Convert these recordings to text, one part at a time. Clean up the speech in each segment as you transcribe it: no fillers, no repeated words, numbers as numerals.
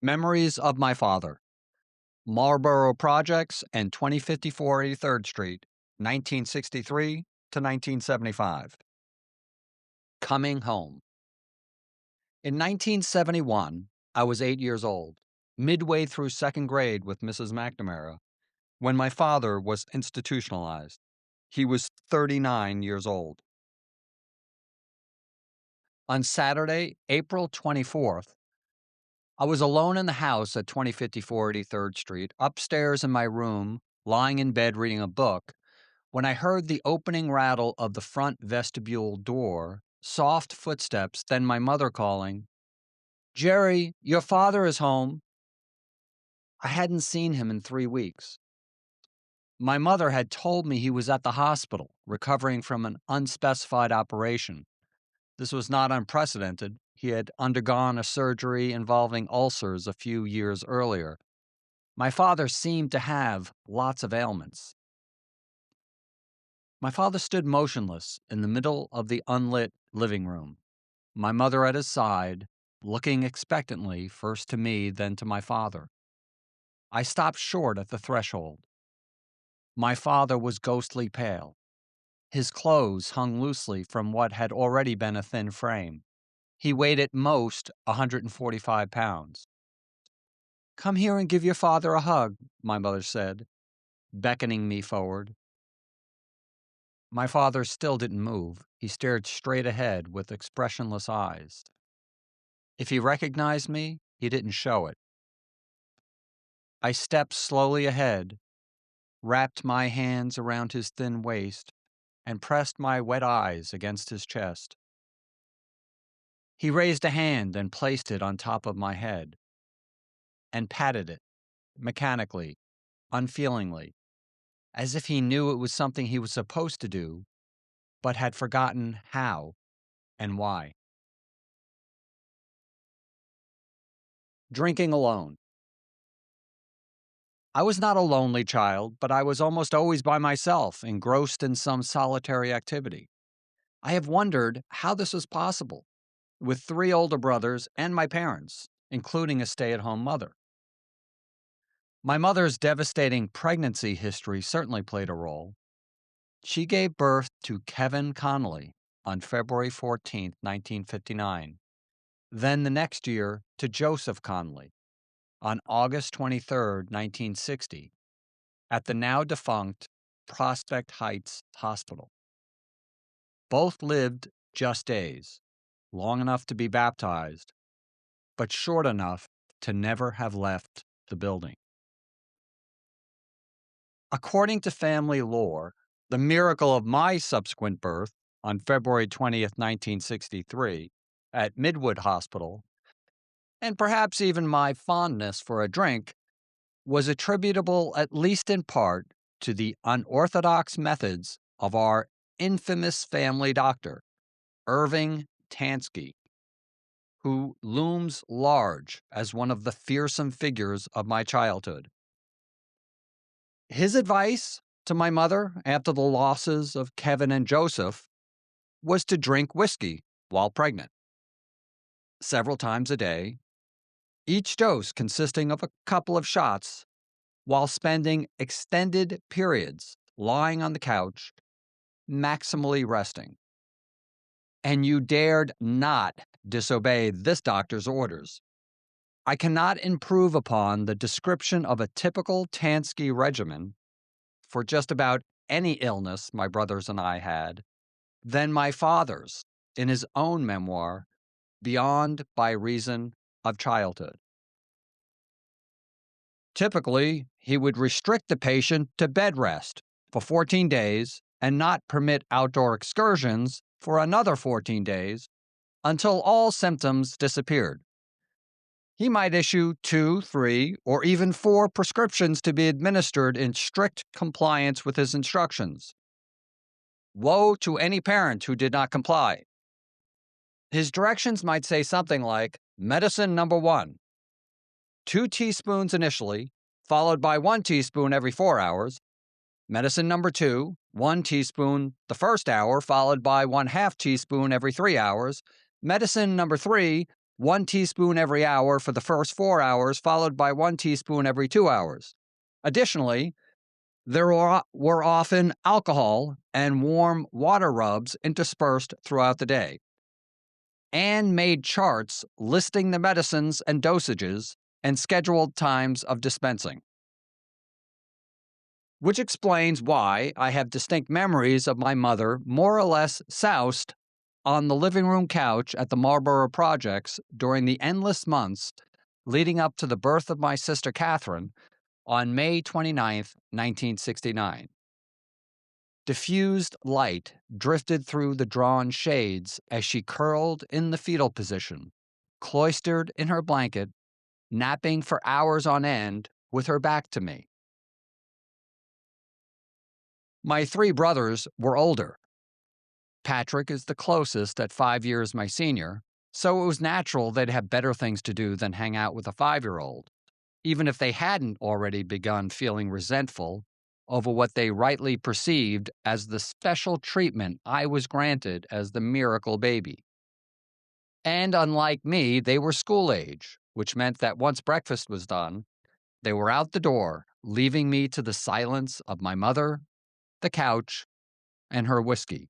Memories of My Father, Marlborough Projects and 2054 83rd Street, 1963 to 1975. Coming Home. In 1971, I was 8 years old, midway through second grade with Mrs. McNamara, when my father was institutionalized. He was 39 years old. On Saturday, April 24th, I was alone in the house at 2054 83rd Street, upstairs in my room, lying in bed reading a book, when I heard the opening rattle of the front vestibule door, soft footsteps, then my mother calling, "Jerry, your father is home." I hadn't seen him in 3 weeks. My mother had told me he was at the hospital, recovering from an unspecified operation. This was not unprecedented. He had undergone a surgery involving ulcers a few years earlier. My father seemed to have lots of ailments. My father stood motionless in the middle of the unlit living room, my mother at his side, looking expectantly first to me, then to my father. I stopped short at the threshold. My father was ghostly pale. His clothes hung loosely from what had already been a thin frame. He weighed at most 145 pounds. "Come here and give your father a hug," my mother said, beckoning me forward. My father still didn't move. He stared straight ahead with expressionless eyes. If he recognized me, he didn't show it. I stepped slowly ahead, wrapped my hands around his thin waist, and pressed my wet eyes against his chest. He raised a hand and placed it on top of my head, and patted it, mechanically, unfeelingly, as if he knew it was something he was supposed to do, but had forgotten how and why. Drinking alone. I was not a lonely child, but I was almost always by myself, engrossed in some solitary activity. I have wondered how this was possible, with 3 older brothers and my parents, including a stay at home mother. My mother's devastating pregnancy history certainly played a role. She gave birth to Kevin Connolly on February 14, 1959, then the next year to Joseph Connolly on August 23, 1960, at the now defunct Prospect Heights Hospital. Both lived just days, long enough to be baptized, but short enough to never have left the building. According to family lore, the miracle of my subsequent birth on February 20th, 1963, at Midwood Hospital, and perhaps even my fondness for a drink, was attributable at least in part to the unorthodox methods of our infamous family doctor, Irving Tansky, who looms large as one of the fearsome figures of my childhood. His advice to my mother after the losses of Kevin and Joseph was to drink whiskey while pregnant, several times a day, each dose consisting of a couple of shots, while spending extended periods lying on the couch, maximally resting. And you dared not disobey this doctor's orders. I cannot improve upon the description of a typical Tansky regimen for just about any illness my brothers and I had than my father's in his own memoir, Beyond by Reason of Childhood. Typically, he would restrict the patient to bed rest for 14 days and not permit outdoor excursions for another 14 days until all symptoms disappeared. He might issue 2, 3, or even 4 prescriptions to be administered in strict compliance with his instructions. Woe to any parent who did not comply. His directions might say something like, medicine number 1, 2 teaspoons initially, followed by 1 teaspoon every 4 hours. Medicine number 2, 1 teaspoon the first hour, followed by 1/2 teaspoon every 3 hours. Medicine number 3, 1 teaspoon every hour for the first 4 hours, followed by 1 teaspoon every 2 hours. Additionally, there were often alcohol and warm water rubs interspersed throughout the day. Anne made charts listing the medicines and dosages and scheduled times of dispensing, which explains why I have distinct memories of my mother more or less soused on the living room couch at the Marlborough Projects during the endless months leading up to the birth of my sister Catherine on May 29th, 1969. Diffused light drifted through the drawn shades as she curled in the fetal position, cloistered in her blanket, napping for hours on end with her back to me. My 3 brothers were older. Patrick is the closest at 5 years my senior, so it was natural they'd have better things to do than hang out with a 5-year-old, even if they hadn't already begun feeling resentful over what they rightly perceived as the special treatment I was granted as the miracle baby. And unlike me, they were school age, which meant that once breakfast was done, they were out the door, leaving me to the silence of my mother, the couch, and her whiskey.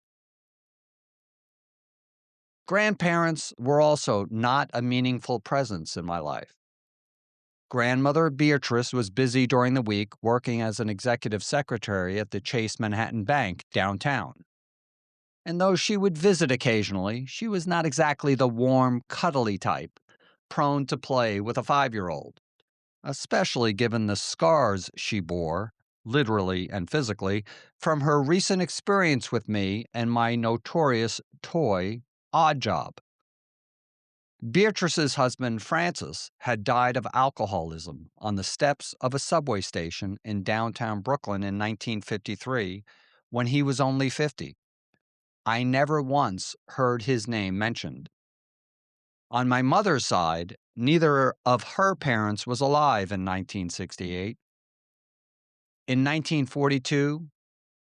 Grandparents were also not a meaningful presence in my life. Grandmother Beatrice was busy during the week working as an executive secretary at the Chase Manhattan Bank downtown. And though she would visit occasionally, she was not exactly the warm, cuddly type, prone to play with a 5-year-old, especially given the scars she bore, literally and physically, from her recent experience with me and my notorious toy odd job. Beatrice's husband, Francis, had died of alcoholism on the steps of a subway station in downtown Brooklyn in 1953 when he was only 50. I never once heard his name mentioned. On my mother's side, neither of her parents was alive in 1968. In 1942,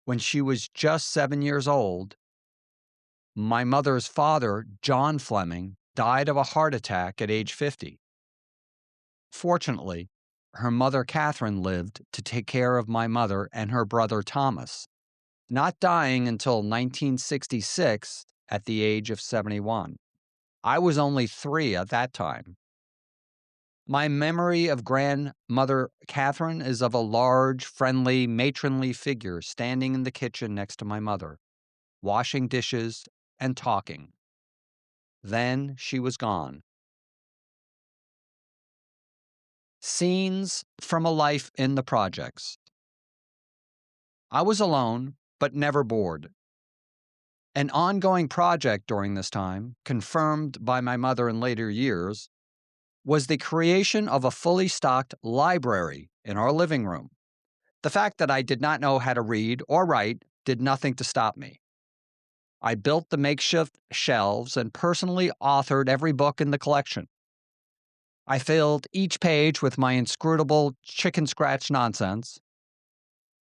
when she was just 7 years old, my mother's father, John Fleming, died of a heart attack at age 50. Fortunately, her mother Catherine lived to take care of my mother and her brother Thomas, not dying until 1966 at the age of 71. I was only 3 at that time. My memory of grandmother Catherine is of a large, friendly, matronly figure standing in the kitchen next to my mother, washing dishes and talking. Then she was gone. Scenes from a life in the projects. I was alone, but never bored. An ongoing project during this time, confirmed by my mother in later years, was the creation of a fully stocked library in our living room. The fact that I did not know how to read or write did nothing to stop me. I built the makeshift shelves and personally authored every book in the collection. I filled each page with my inscrutable chicken scratch nonsense.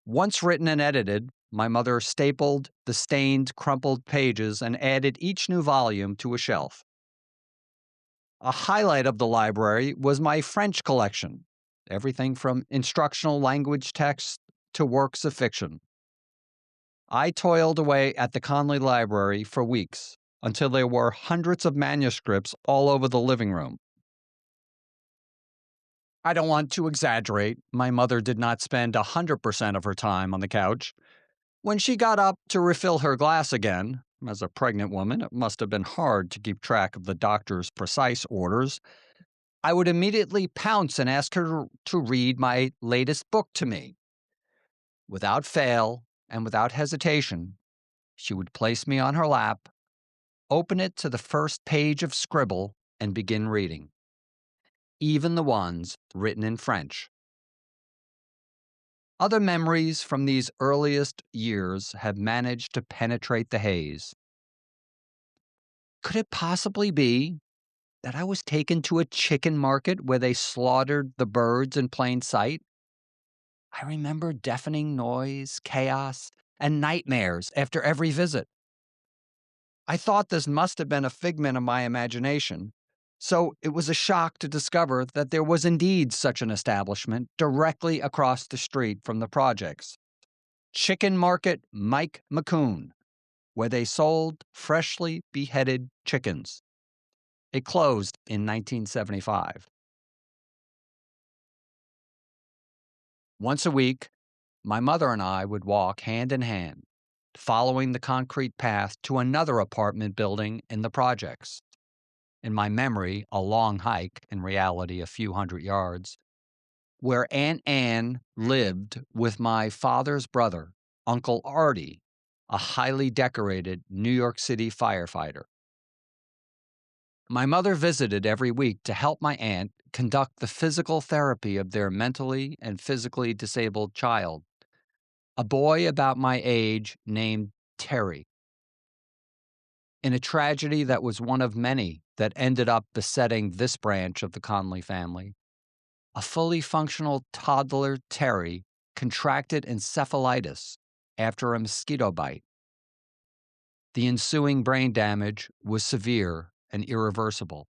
Once written and edited, my mother stapled the stained, crumpled pages and added each new volume to a shelf. A highlight of the library was my French collection, everything from instructional language texts to works of fiction. I toiled away at the Conley Library for weeks until there were hundreds of manuscripts all over the living room. I don't want to exaggerate. My mother did not spend 100% of her time on the couch. When she got up to refill her glass again, as a pregnant woman, it must have been hard to keep track of the doctor's precise orders, I would immediately pounce and ask her to read my latest book to me. Without fail and without hesitation, she would place me on her lap, open it to the first page of scribble, and begin reading, even the ones written in French. Other memories from these earliest years have managed to penetrate the haze. Could it possibly be that I was taken to a chicken market where they slaughtered the birds in plain sight? I remember deafening noise, chaos, and nightmares after every visit. I thought this must have been a figment of my imagination, So it was a shock to discover that there was indeed such an establishment directly across the street from the projects. Chicken Market Mike McCoon, where they sold freshly beheaded chickens. It closed in 1975. Once a week, my mother and I would walk hand in hand, following the concrete path to another apartment building in the projects. In my memory, a long hike, in reality, a few hundred yards, where Aunt Anne lived with my father's brother, Uncle Artie, a highly decorated New York City firefighter. My mother visited every week to help my aunt conduct the physical therapy of their mentally and physically disabled child, a boy about my age named Terry. In a tragedy that was one of many that ended up besetting this branch of the Conley family, a fully functional toddler, Terry, contracted encephalitis after a mosquito bite. The ensuing brain damage was severe and irreversible.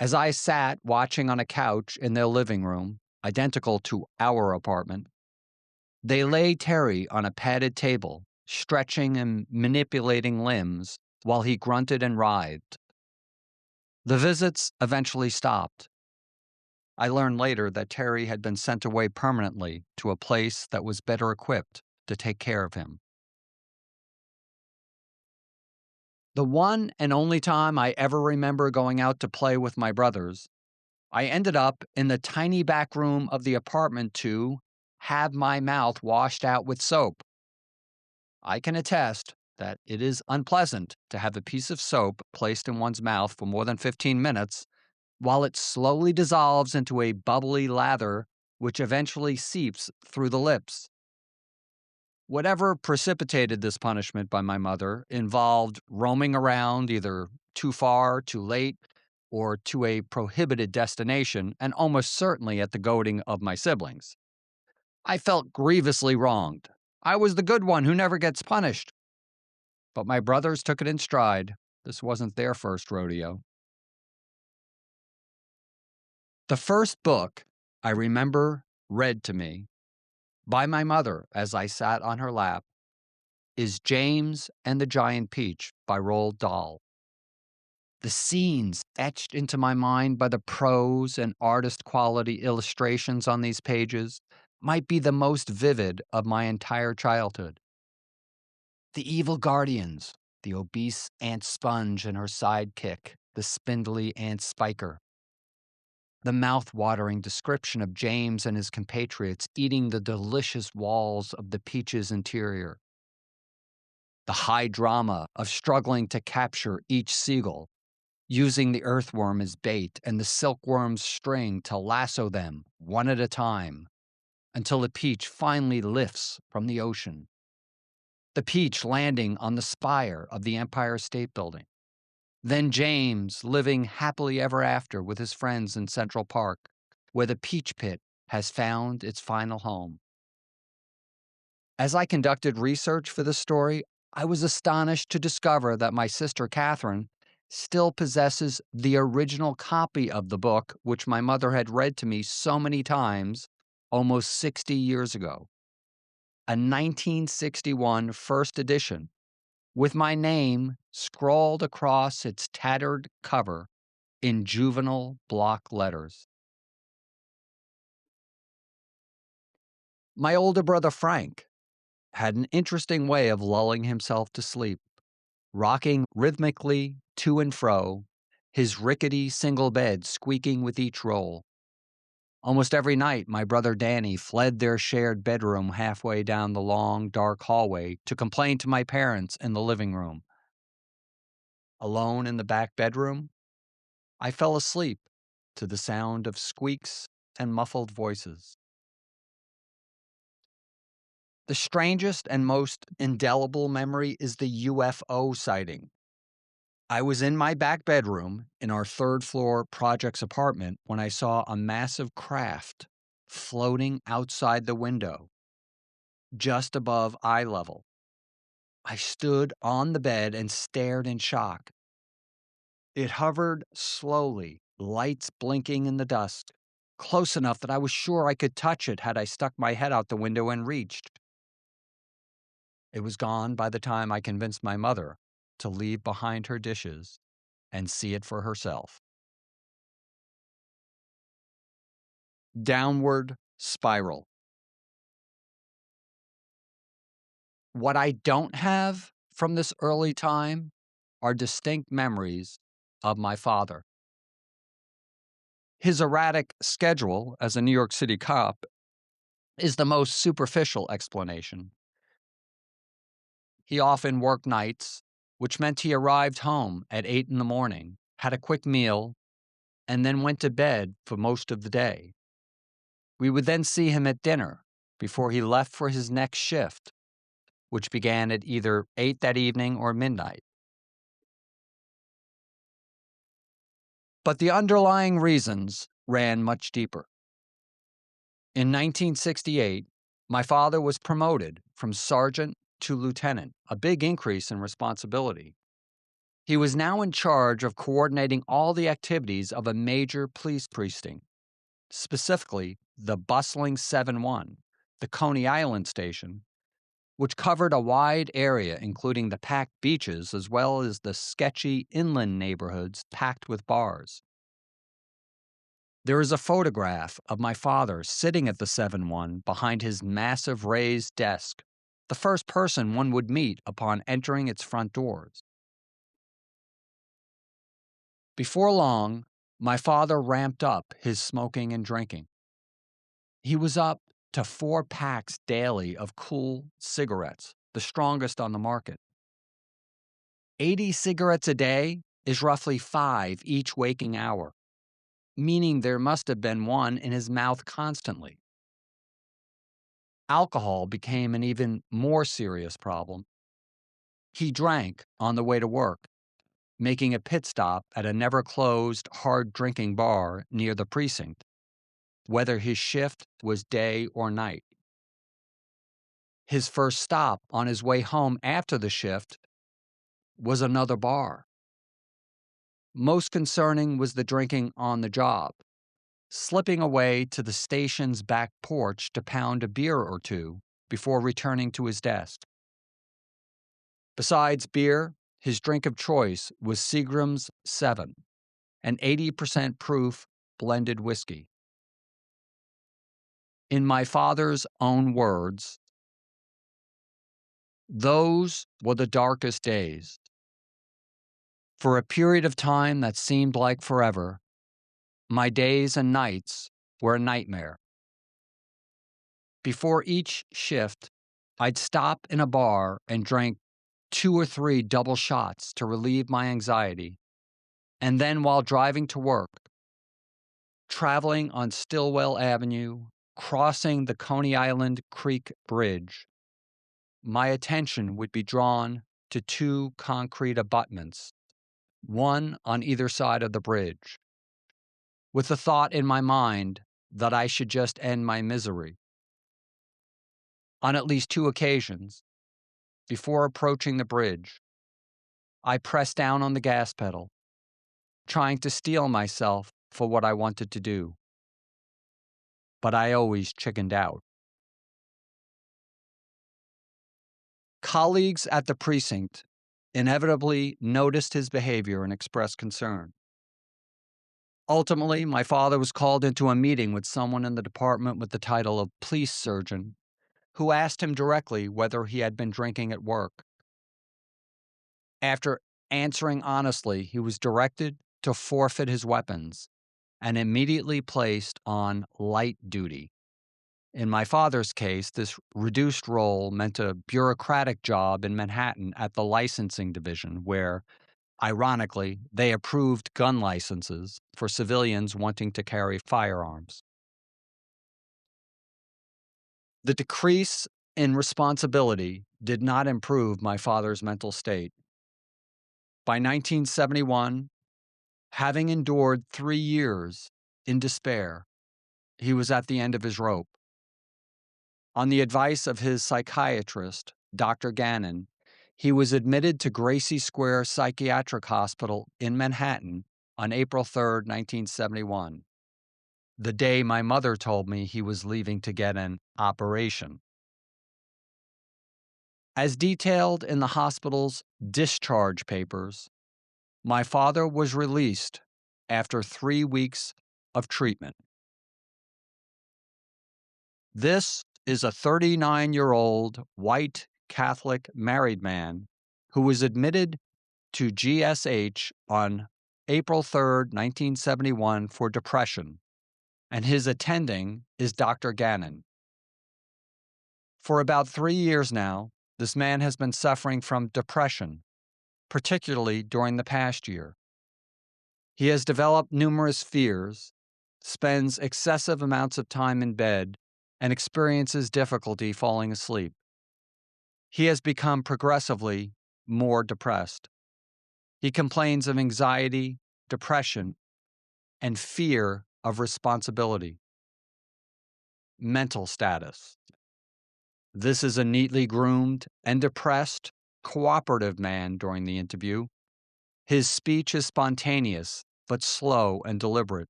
As I sat watching on a couch in their living room, identical to our apartment, they lay Terry on a padded table, stretching and manipulating limbs while he grunted and writhed. The visits eventually stopped. I learned later that Terry had been sent away permanently to a place that was better equipped to take care of him. The one and only time I ever remember going out to play with my brothers, I ended up in the tiny back room of the apartment to have my mouth washed out with soap. I can attest that it is unpleasant to have a piece of soap placed in one's mouth for more than 15 minutes while it slowly dissolves into a bubbly lather which eventually seeps through the lips. Whatever precipitated this punishment by my mother involved roaming around either too far, too late, or to a prohibited destination, and almost certainly at the goading of my siblings. I felt grievously wronged. I was the good one who never gets punished. But my brothers took it in stride. This wasn't their first rodeo. The first book I remember read to me by my mother as I sat on her lap is James and the Giant Peach by Roald Dahl. The scenes etched into my mind by the prose and artist quality illustrations on these pages might be the most vivid of my entire childhood. The evil guardians, the obese Aunt Sponge and her sidekick, the spindly Aunt Spiker. The mouth-watering description of James and his compatriots eating the delicious walls of the Peach's interior. The high drama of struggling to capture each seagull, using the earthworm as bait and the silkworm's string to lasso them one at a time until the peach finally lifts from the ocean. The peach landing on the spire of the Empire State Building. Then James living happily ever after with his friends in Central Park, where the peach pit has found its final home. As I conducted research for this story, I was astonished to discover that my sister Catherine still possesses the original copy of the book, which my mother had read to me so many times almost 60 years ago. A 1961 first edition with my name scrawled across its tattered cover in juvenile block letters. My older brother Frank had an interesting way of lulling himself to sleep, rocking rhythmically to and fro, his rickety single bed squeaking with each roll. Almost every night, my brother Danny fled their shared bedroom halfway down the long, dark hallway to complain to my parents in the living room. Alone in the back bedroom, I fell asleep to the sound of squeaks and muffled voices. The strangest and most indelible memory is the UFO sighting. I was in my back bedroom in our third floor project's apartment when I saw a massive craft floating outside the window, just above eye level. I stood on the bed and stared in shock. It hovered slowly, lights blinking in the dusk, close enough that I was sure I could touch it had I stuck my head out the window and reached. It was gone by the time I convinced my mother to leave behind her dishes and see it for herself. Downward spiral. What I don't have from this early time are distinct memories of my father. His erratic schedule as a New York City cop is the most superficial explanation. He often worked nights, which meant he arrived home at 8 in the morning, had a quick meal, and then went to bed for most of the day. We would then see him at dinner before he left for his next shift, which began at either 8 that evening or midnight. But the underlying reasons ran much deeper. In 1968, my father was promoted from sergeant to lieutenant, a big increase in responsibility. He was now in charge of coordinating all the activities of a major police precinct, specifically the bustling 7-1, the Coney Island station, which covered a wide area including the packed beaches as well as the sketchy inland neighborhoods packed with bars. There is a photograph of my father sitting at the 7-1 behind his massive raised desk, the first person one would meet upon entering its front doors. Before long, my father ramped up his smoking and drinking. He was up to 4 packs daily of cool cigarettes, the strongest on the market. 80 cigarettes a day is roughly 5 each waking hour, meaning there must have been one in his mouth constantly. Alcohol became an even more serious problem. He drank on the way to work, making a pit stop at a never-closed hard-drinking bar near the precinct, whether his shift was day or night. His first stop on his way home after the shift was another bar. Most concerning was the drinking on the job, slipping away to the station's back porch to pound a beer or two before returning to his desk. Besides beer, his drink of choice was Seagram's 7, an 80% proof blended whiskey. In my father's own words, those were the darkest days. For a period of time that seemed like forever, my days and nights were a nightmare. Before each shift, I'd stop in a bar and drink 2 or 3 double shots to relieve my anxiety, and then while driving to work, traveling on Stillwell Avenue, crossing the Coney Island Creek Bridge, my attention would be drawn to 2 concrete abutments, one on either side of the bridge, with the thought in my mind that I should just end my misery. On at least 2 occasions, before approaching the bridge, I pressed down on the gas pedal, trying to steel myself for what I wanted to do. But I always chickened out. Colleagues at the precinct inevitably noticed his behavior and expressed concern. Ultimately, my father was called into a meeting with someone in the department with the title of police surgeon, who asked him directly whether he had been drinking at work. After answering honestly, he was directed to forfeit his weapons and immediately placed on light duty. In my father's case, this reduced role meant a bureaucratic job in Manhattan at the licensing division, where, ironically, they approved gun licenses for civilians wanting to carry firearms. The decrease in responsibility did not improve my father's mental state. By 1971, having endured 3 years in despair, he was at the end of his rope. On the advice of his psychiatrist, Dr. Gannon, He was admitted to Gracie Square Psychiatric Hospital in Manhattan on April 3rd, 1971, the day my mother told me he was leaving to get an operation. As detailed in the hospital's discharge papers, my father was released after 3 weeks of treatment. This is a 39-year-old white Catholic married man who was admitted to GSH on April 3rd, 1971 for depression, and his attending is Dr. Gannon. For about 3 years now, this man has been suffering from depression, particularly during the past year. He has developed numerous fears, spends excessive amounts of time in bed, and experiences difficulty falling asleep. He has become progressively more depressed. He complains of anxiety, depression, and fear of responsibility. Mental status. This is a neatly groomed and depressed, cooperative man during the interview. His speech is spontaneous, but slow and deliberate.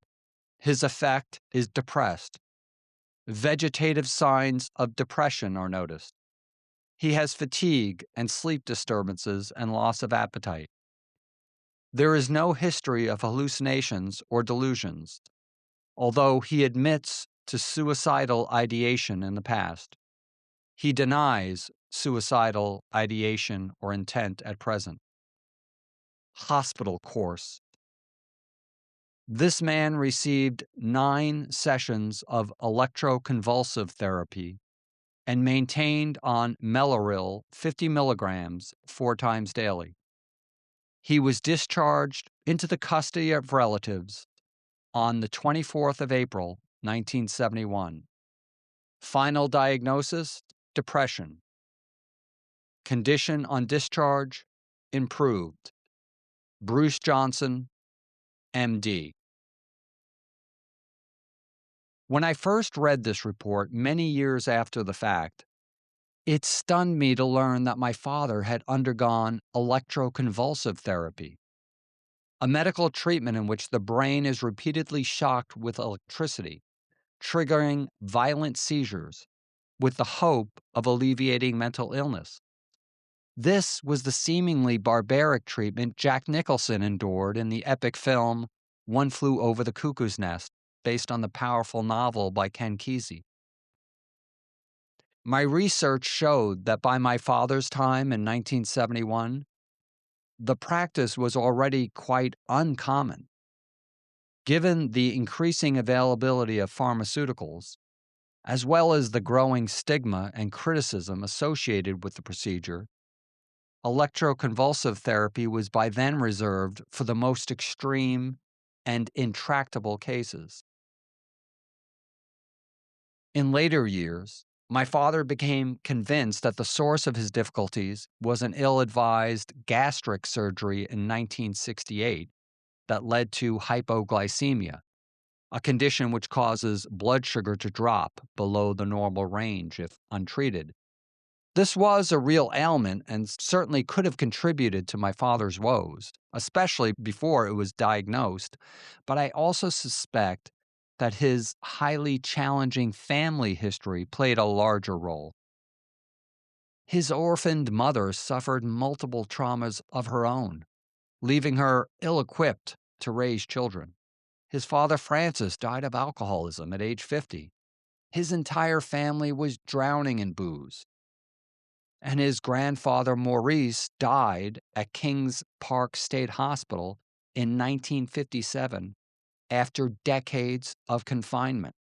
His affect is depressed. Vegetative signs of depression are noticed. He has fatigue and sleep disturbances and loss of appetite. There is no history of hallucinations or delusions, although he admits to suicidal ideation in the past. He denies suicidal ideation or intent at present. Hospital course. This man received 9 sessions of electroconvulsive therapy and maintained on Mellaril 50 milligrams 4 times daily. He was discharged into the custody of relatives on the 24th of April, 1971. Final diagnosis, depression. Condition on discharge, improved. Bruce Johnson, MD. When I first read this report many years after the fact, it stunned me to learn that my father had undergone electroconvulsive therapy, a medical treatment in which the brain is repeatedly shocked with electricity, triggering violent seizures, with the hope of alleviating mental illness. This was the seemingly barbaric treatment Jack Nicholson endured in the epic film One Flew Over the Cuckoo's Nest, based on the powerful novel by Ken Kesey. My research showed that by my father's time in 1971, the practice was already quite uncommon. Given the increasing availability of pharmaceuticals, as well as the growing stigma and criticism associated with the procedure, electroconvulsive therapy was by then reserved for the most extreme and intractable cases. In later years, my father became convinced that the source of his difficulties was an ill-advised gastric surgery in 1968 that led to hypoglycemia, a condition which causes blood sugar to drop below the normal range if untreated. This was a real ailment and certainly could have contributed to my father's woes, especially before it was diagnosed, but I also suspect that his highly challenging family history played a larger role. His orphaned mother suffered multiple traumas of her own, leaving her ill-equipped to raise children. His father, Francis, died of alcoholism at age 50. His entire family was drowning in booze. And his grandfather, Maurice, died at Kings Park State Hospital in 1957 after decades of confinement.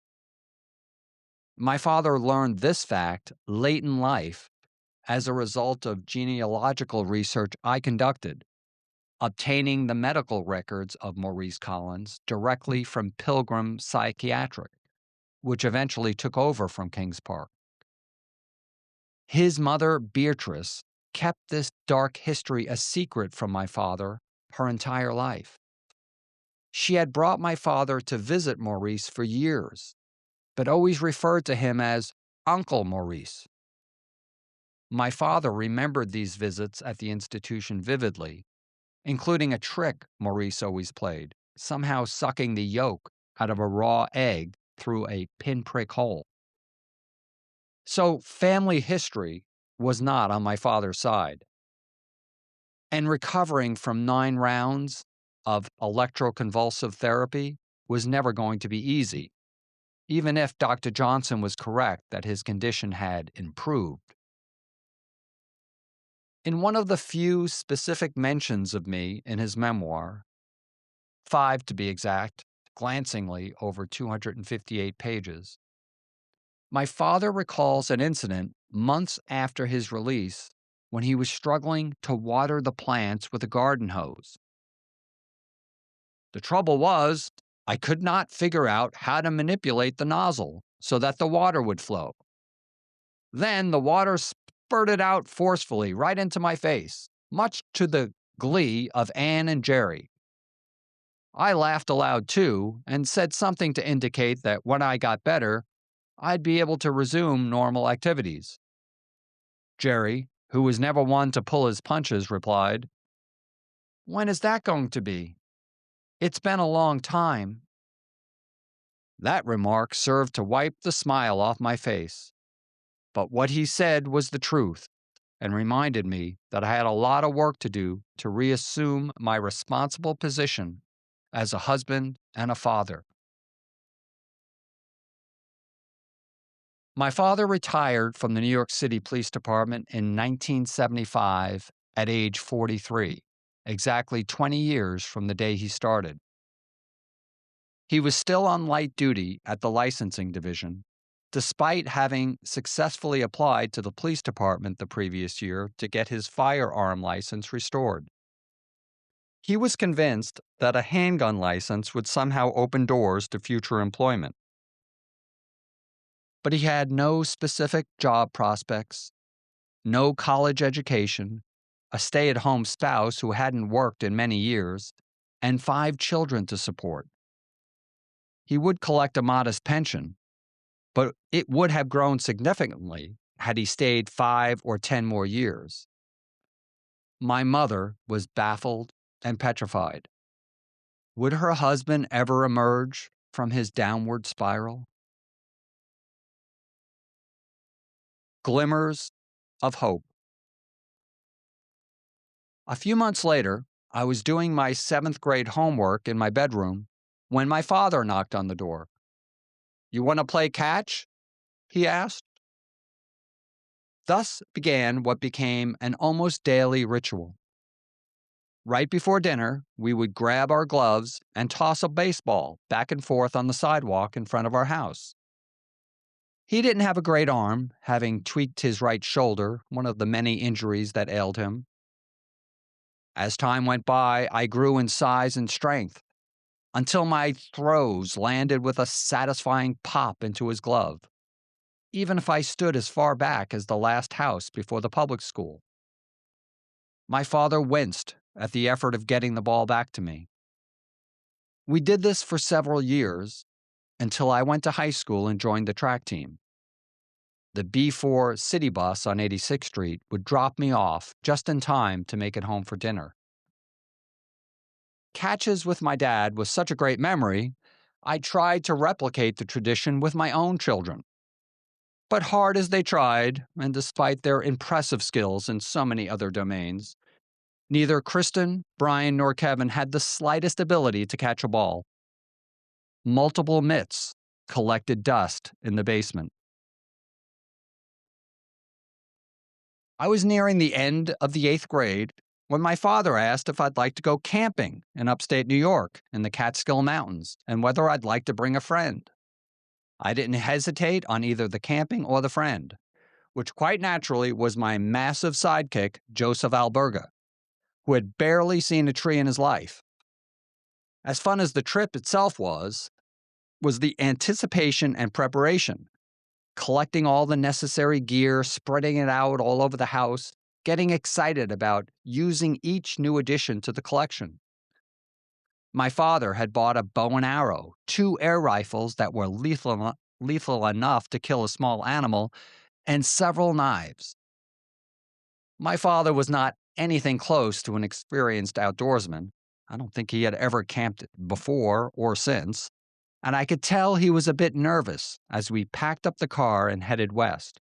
My father learned this fact late in life as a result of genealogical research I conducted, obtaining the medical records of Maurice Collins directly from Pilgrim Psychiatric, which eventually took over from Kings Park. His mother, Beatrice, kept this dark history a secret from my father her entire life. She had brought my father to visit Maurice for years, but always referred to him as Uncle Maurice. My father remembered these visits at the institution vividly, including a trick Maurice always played, somehow sucking the yolk out of a raw egg through a pinprick hole. So, family history was not on my father's side. And recovering from 9 rounds of electroconvulsive therapy was never going to be easy, even if Dr. Johnson was correct that his condition had improved. In one of the few specific mentions of me in his memoir, 5 to be exact, glancingly over 258 pages, my father recalls an incident months after his release when he was struggling to water the plants with a garden hose. The trouble was, I could not figure out how to manipulate the nozzle so that the water would flow. Then the water spurted out forcefully right into my face, much to the glee of Anne and Jerry. I laughed aloud too and said something to indicate that when I got better, I'd be able to resume normal activities. Jerry, who was never one to pull his punches, replied, "When is that going to be? It's been a long time." That remark served to wipe the smile off my face. But what he said was the truth and reminded me that I had a lot of work to do to reassume my responsible position as a husband and a father. My father retired from the New York City Police Department in 1975 at age 43, exactly 20 years from the day he started. He was still on light duty at the licensing division, despite having successfully applied to the police department the previous year to get his firearm license restored. He was convinced that a handgun license would somehow open doors to future employment. But he had no specific job prospects, no college education, a stay at home spouse who hadn't worked in many years, and 5 children to support. He would collect a modest pension, but it would have grown significantly had he stayed 5 or 10 more years. My mother was baffled and petrified. Would her husband ever emerge from his downward spiral? Glimmers of hope. A few months later, I was doing my 7th grade homework in my bedroom when my father knocked on the door. "You want to play catch?" he asked. Thus began what became an almost daily ritual. Right before dinner, we would grab our gloves and toss a baseball back and forth on the sidewalk in front of our house. He didn't have a great arm, having tweaked his right shoulder, one of the many injuries that ailed him. As time went by, I grew in size and strength until my throws landed with a satisfying pop into his glove, even if I stood as far back as the last house before the public school. My father winced at the effort of getting the ball back to me. We did this for several years until I went to high school and joined the track team. The B4 city bus on 86th Street would drop me off just in time to make it home for dinner. Catches with my dad was such a great memory, I tried to replicate the tradition with my own children. But hard as they tried, and despite their impressive skills in so many other domains, neither Kristen, Brian, nor Kevin had the slightest ability to catch a ball. Multiple mitts collected dust in the basement. I was nearing the end of the 8th grade when my father asked if I'd like to go camping in upstate New York in the Catskill Mountains and whether I'd like to bring a friend. I didn't hesitate on either the camping or the friend, which quite naturally was my massive sidekick, Joseph Alberga, who had barely seen a tree in his life. As fun as the trip itself was the anticipation and preparation, collecting all the necessary gear, spreading it out all over the house, getting excited about using each new addition to the collection. My father had bought a bow and arrow, 2 air rifles that were lethal enough to kill a small animal, and several knives. My father was not anything close to an experienced outdoorsman. I don't think he had ever camped before or since, and I could tell he was a bit nervous as we packed up the car and headed west.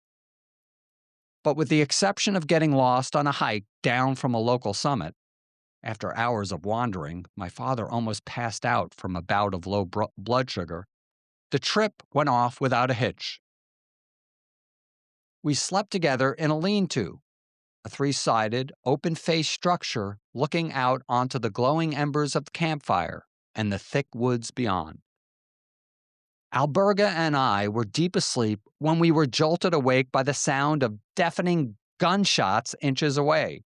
But with the exception of getting lost on a hike down from a local summit, after hours of wandering, my father almost passed out from a bout of low blood sugar. The trip went off without a hitch. We slept together in a lean to, a three-sided, open-faced structure looking out onto the glowing embers of the campfire and the thick woods beyond. Alberga and I were deep asleep when we were jolted awake by the sound of deafening gunshots inches away.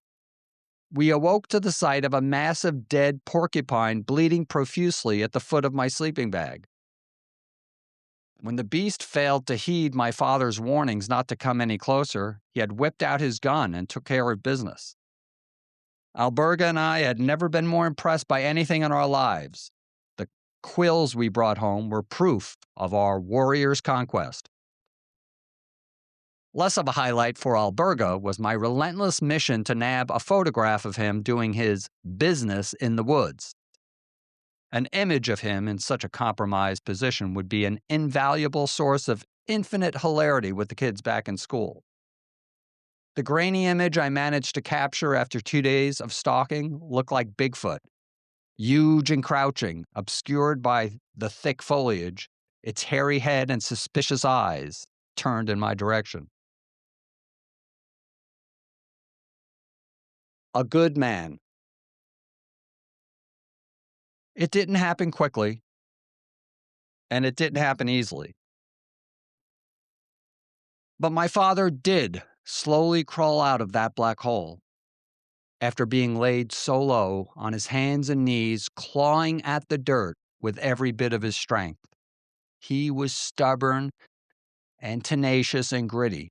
We awoke to the sight of a massive dead porcupine bleeding profusely at the foot of my sleeping bag. When the beast failed to heed my father's warnings not to come any closer, he had whipped out his gun and took care of business. Alberga and I had never been more impressed by anything in our lives. The quills we brought home were proof of our warrior's conquest. Less of a highlight for Alberga was my relentless mission to nab a photograph of him doing his business in the woods. An image of him in such a compromised position would be an invaluable source of infinite hilarity with the kids back in school. The grainy image I managed to capture after 2 days of stalking looked like Bigfoot, huge and crouching, obscured by the thick foliage, its hairy head and suspicious eyes turned in my direction. A good man. It didn't happen quickly, and it didn't happen easily. But my father did slowly crawl out of that black hole after being laid so low on his hands and knees, clawing at the dirt with every bit of his strength. He was stubborn and tenacious and gritty.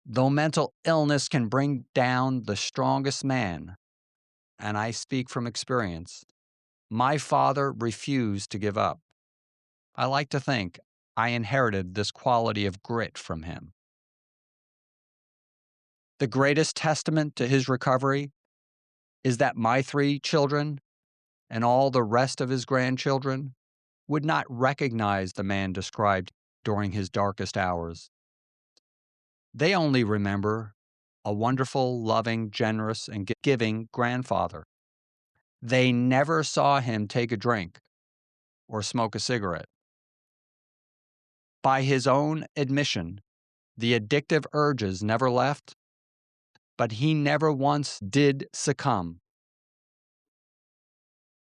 Though mental illness can bring down the strongest man, and I speak from experience, my father refused to give up. I like to think I inherited this quality of grit from him. The greatest testament to his recovery is that my 3 children and all the rest of his grandchildren would not recognize the man described during his darkest hours. They only remember a wonderful, loving, generous, and giving grandfather. They never saw him take a drink or smoke a cigarette. By his own admission, the addictive urges never left, but he never once did succumb.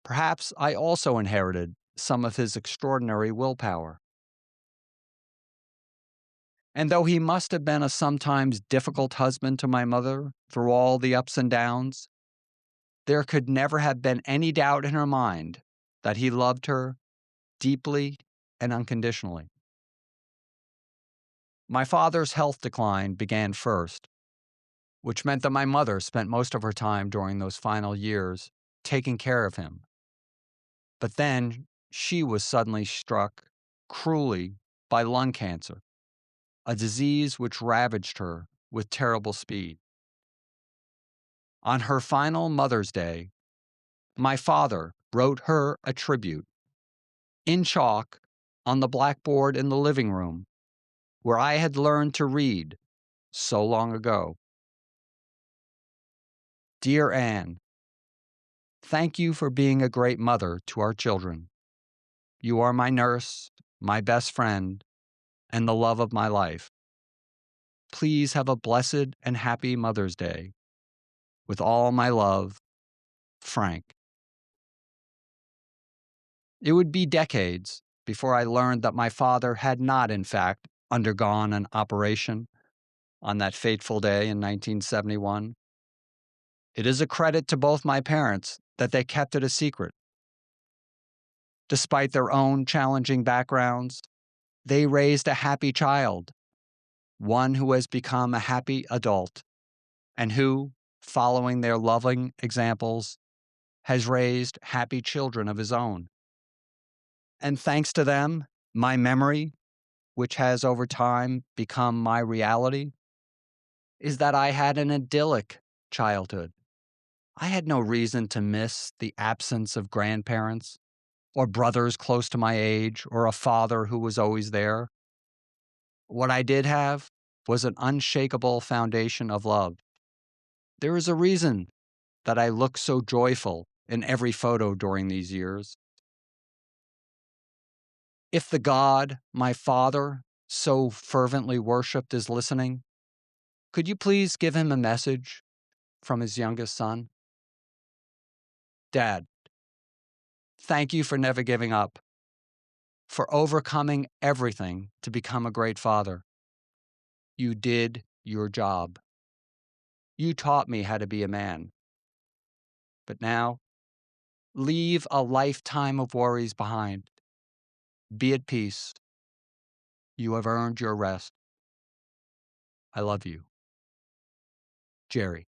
Perhaps I also inherited some of his extraordinary willpower. And though he must have been a sometimes difficult husband to my mother through all the ups and downs, there could never have been any doubt in her mind that he loved her deeply and unconditionally. My father's health decline began first, which meant that my mother spent most of her time during those final years taking care of him. But then she was suddenly struck cruelly by lung cancer, a disease which ravaged her with terrible speed. On her final Mother's Day, my father wrote her a tribute in chalk on the blackboard in the living room where I had learned to read so long ago. Dear Anne, thank you for being a great mother to our children. You are my nurse, my best friend, and the love of my life. Please have a blessed and happy Mother's Day. With all my love, Frank. It would be decades before I learned that my father had not, in fact, undergone an operation on that fateful day in 1971. It is a credit to both my parents that they kept it a secret. Despite their own challenging backgrounds, they raised a happy child, one who has become a happy adult, and who, following their loving examples, has raised happy children of his own. And thanks to them, my memory, which has over time become my reality, is that I had an idyllic childhood. I had no reason to miss the absence of grandparents, or brothers close to my age, or a father who was always there. What I did have was an unshakable foundation of love. There is a reason that I look so joyful in every photo during these years. If the God my father so fervently worshiped is listening, could you please give him a message from his youngest son? Dad, thank you for never giving up, for overcoming everything to become a great father. You did your job. You taught me how to be a man. But now, leave a lifetime of worries behind. Be at peace. You have earned your rest. I love you. Jerry.